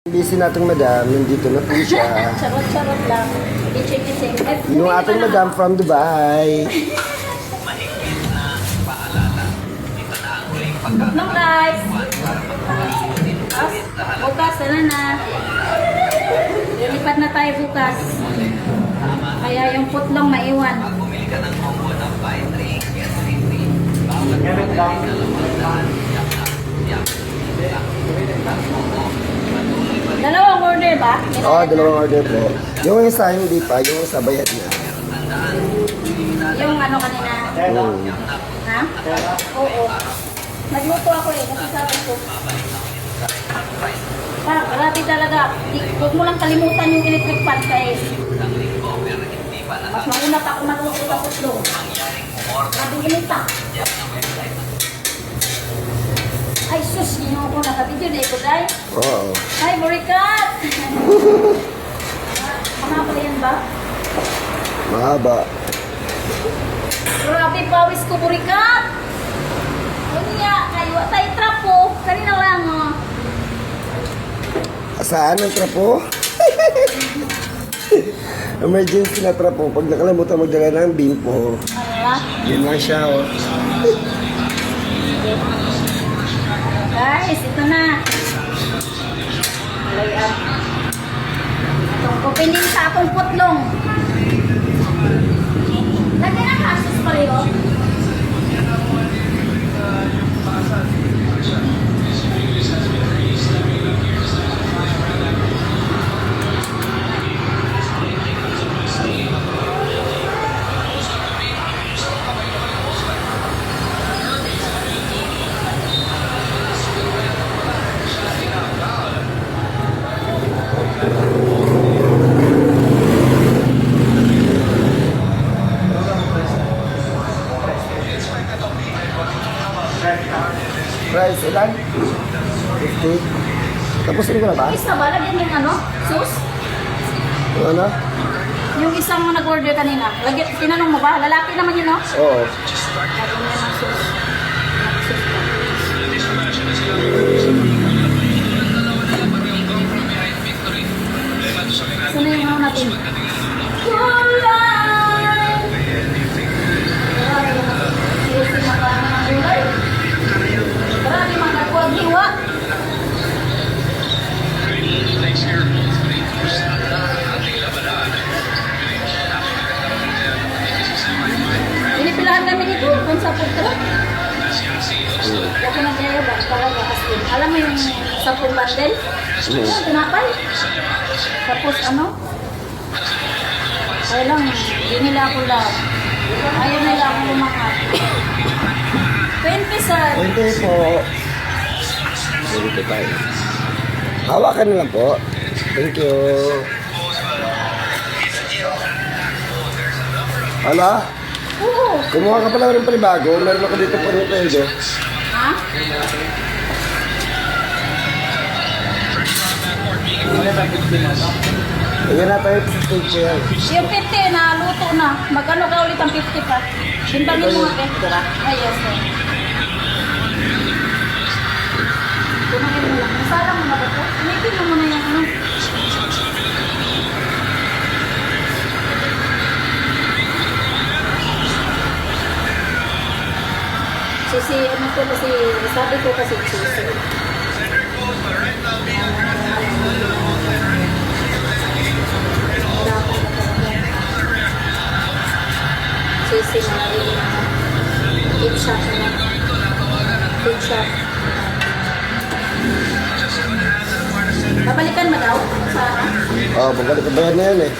Busy nating madam, nandito na po siya. Charot-charot lang. I-check-ising. Yung ating madam from Dubai. No guys. Bukas na. Lilipat na tayo bukas. Kaya yung putlong maiwan. Dalawang order ba? Oo, dalawang order po. Yung isa hindi pa, yung isa bayad na. Yung ano kanina. Ha? Oo. Nagluto ako kasi sabi ko. Parang grabe talaga. Huwag mo lang kalimutan yung electric fan kaya mas mauna pa ako magluto sa putlong. Grabe inita. Ay sus, ginoo ko nakabidyo na ito dahil. Oo. Hi, Burikat! Mahaba yan ba? Mahaba. Grabe, pawis ko, Burikat! Ano niya? Kayo, tayo trapo. Kanina lang, oh. Saan ang trapo? Emergency na trapo. Pag nakalimutan magdala ng bimpo. Ala. Yun lang siya, oh. Guys, ito na. Layout. Itong opening sa akong putlong. Lagyan ng access pareho. Price, ilan? 50. Tapos ko na ba? Isa ba? Lagyan yung ano? Sus? Yung ano? Yung isang nag-order kanina. Lagyan, tinanong mo ba? Lalaki naman yun, no? Oo. Lagyan mo ng sus. Saan na yung ano natin? Gulay! Seriously, makarami ng gulay. Marami mga nagkuwag hiwa. Pinipilahan kami dito kung sa food truck. Ako nagyayabang talaga kasi alam mo yung sa food bundle? Yung tinapay. Tapos ano? Kaya lang, hindi nila ako love. Ayaw nila ako lumakat. 20 sir. Thank you po. Thank you tayo. Hawakan na lang po. Thank you. Hala? Oo. Kumuha ka pala rin panibago. Meron ako dito pa rin tayo. Ha? Lagyan na tayo sa stage ko yan. Yung 50 na luto na. Magkano ka ulit ang 50 pa? Bintangin mo nga eh. Ay, yes sir. Kumain mo lang. Masarang mo na ba ito? Initin mo muna yung ano. Sisi, ano to kasi, sabi ko kasi sisi. Sisi na nalili na. Food shop na. Food shop. Babalikan mo daw? Sana? Oo, pagkali ka bayan na yan eh.